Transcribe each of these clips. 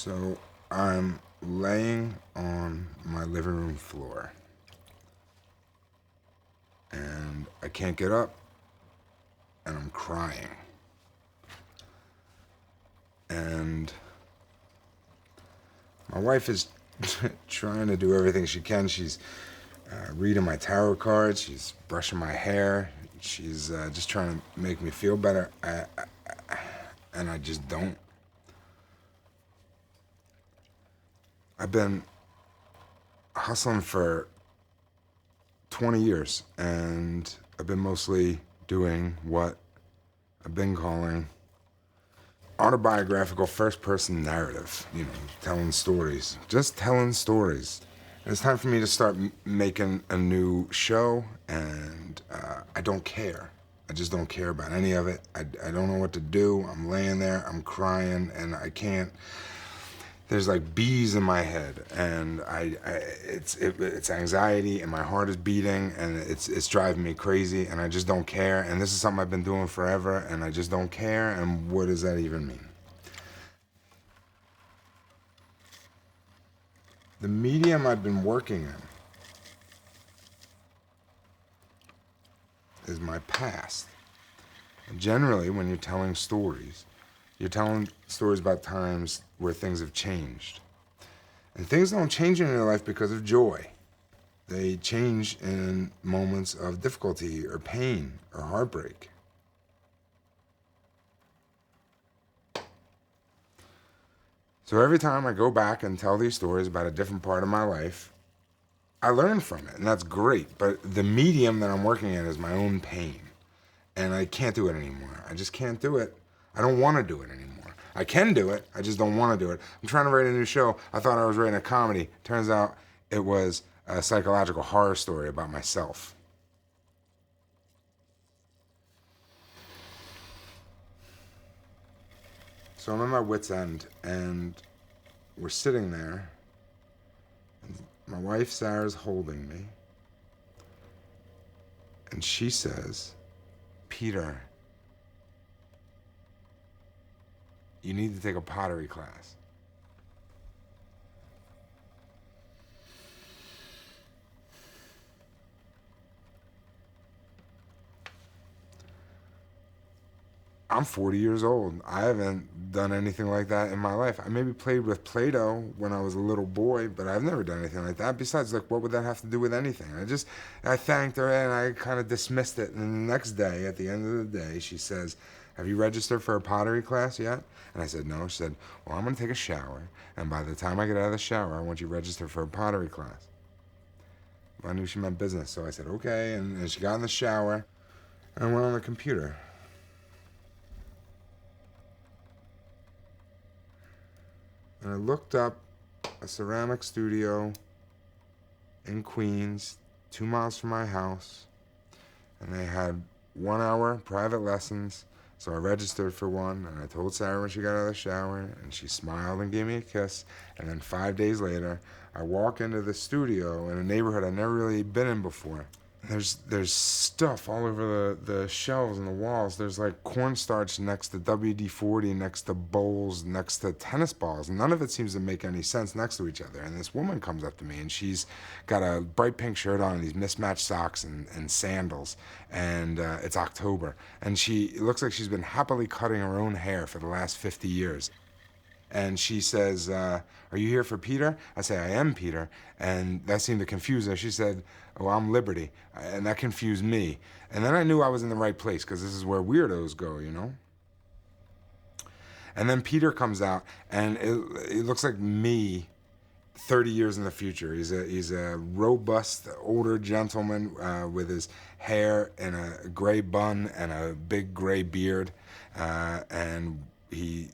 So I'm laying on my living room floor and I can't get up and I'm crying. And my wife is trying to do everything she can. She's reading my tarot cards, she's brushing my hair, she's just trying to make me feel better, and I just don't. I've been hustling for 20 years, and I've been mostly doing what I've been calling autobiographical first-person narrative, telling stories, just telling stories. And it's time for me to start making a new show, and I don't care. I just don't care about any of it. I don't know what to do. I'm laying there, I'm crying, and I can't. There's like bees in my head, and it's anxiety, and my heart is beating, and it's driving me crazy, and I just don't care. And this is something I've been doing forever, and I just don't care. And what does that even mean? The medium I've been working in is my past. And generally, when you're telling stories about times where things have changed. And things don't change in your life because of joy. They change in moments of difficulty or pain or heartbreak. So every time I go back and tell these stories about a different part of my life, I learn from it, and that's great. But the medium that I'm working in is my own pain. And I can't do it anymore. I just can't do it. I don't want to do it anymore. I can do it, I just don't want to do it. I'm trying to write a new show. I thought I was writing a comedy. Turns out it was a psychological horror story about myself. So I'm at my wit's end, and we're sitting there, and my wife Sarah's holding me, and she says, "Peter, you need to take a pottery class." I'm 40 years old. I haven't done anything like that in my life. I maybe played with Play-Doh when I was a little boy, but I've never done anything like that. Besides, like, what would that have to do with anything? I thanked her and I kind of dismissed it. And the next day, at the end of the day, she says, "Have you registered for a pottery class yet?" And I said, "No." She said, "Well, I'm gonna take a shower, and by the time I get out of the shower, I want you registered for a pottery class." I knew she meant business, so I said, "Okay." And she got in the shower, and I went on the computer. And I looked up a ceramic studio in Queens, 2 miles from my house, and they had 1 hour private lessons. So I registered for one, and I told Sarah when she got out of the shower, and she smiled and gave me a kiss. And then 5 days later, I walk into the studio in a neighborhood I'd never really been in before. There's stuff all over the shelves and the walls. There's like cornstarch next to WD-40, next to bowls, next to tennis balls. None of it seems to make any sense next to each other. And this woman comes up to me, and she's got a bright pink shirt on and these mismatched socks and sandals. And it's October. And it looks like she's been happily cutting her own hair for the last 50 years. And she says, "Are you here for Peter?" I say, "I am Peter." And that seemed to confuse her. She said, "Oh, I'm Liberty." And that confused me. And then I knew I was in the right place, because this is where weirdos go, And then Peter comes out, and it looks like me 30 years in the future. He's a robust, older gentleman with his hair in a gray bun and a big gray beard. And he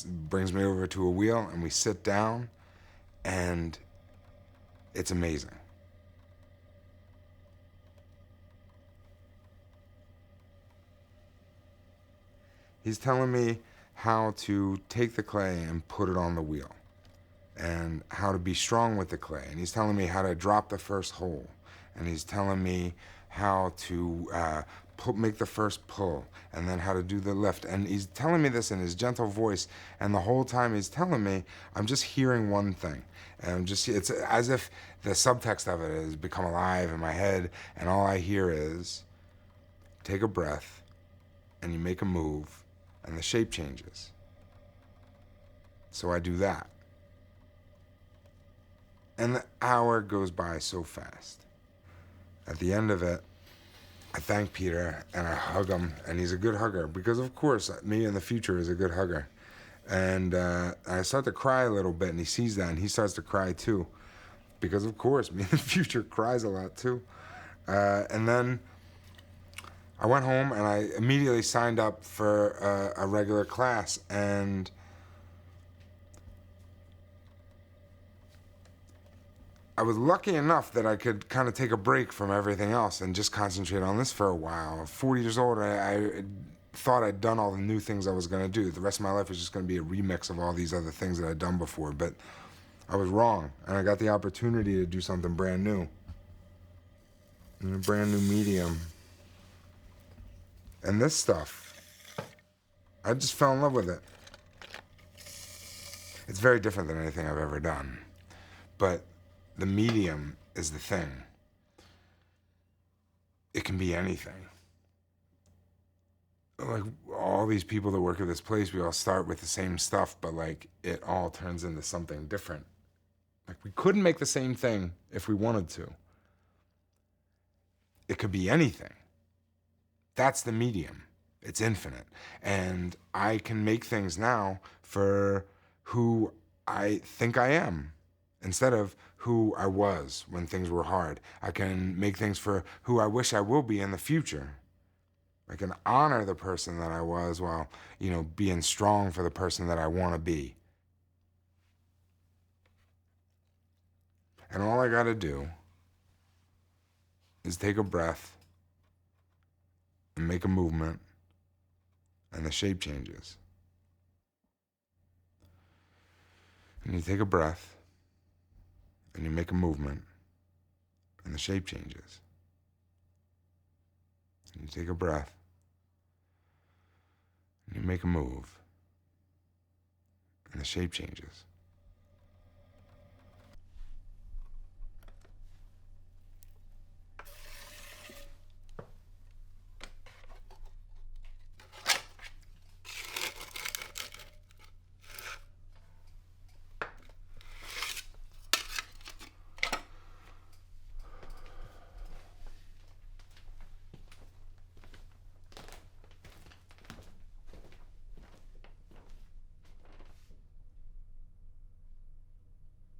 brings me over to a wheel, and we sit down, and it's amazing. He's telling me how to take the clay and put it on the wheel, and how to be strong with the clay. And he's telling me how to drop the first hole. And he's telling me how to make the first pull, and then how to do the lift. And he's telling me this in his gentle voice, and the whole time he's telling me, I'm just hearing one thing. And it's as if the subtext of it has become alive in my head, and all I hear is, take a breath, and you make a move, and the shape changes. So I do that. And the hour goes by so fast. At the end of it, I thank Peter and I hug him, and he's a good hugger because, of course, me in the future is a good hugger. And I start to cry a little bit, and he sees that, and he starts to cry too because, of course, me in the future cries a lot too. And then I went home and I immediately signed up for a regular class, and I was lucky enough that I could kind of take a break from everything else and just concentrate on this for a while. At 40 years old, I thought I'd done all the new things I was going to do. The rest of my life was just going to be a remix of all these other things that I'd done before, but I was wrong, and I got the opportunity to do something brand new in a brand new medium. And this stuff, I just fell in love with it. It's very different than anything I've ever done, but the medium is the thing. It can be anything. Like, all these people that work at this place, we all start with the same stuff, but like, it all turns into something different. Like, we couldn't make the same thing if we wanted to. It could be anything. That's the medium. It's infinite. And I can make things now for who I think I am, instead of who I was when things were hard. I can make things for who I wish I will be in the future. I can honor the person that I was while, being strong for the person that I want to be. And all I gotta do is take a breath and make a movement, and the shape changes. And you take a breath, and you make a movement, and the shape changes. And you take a breath, and you make a move, and the shape changes.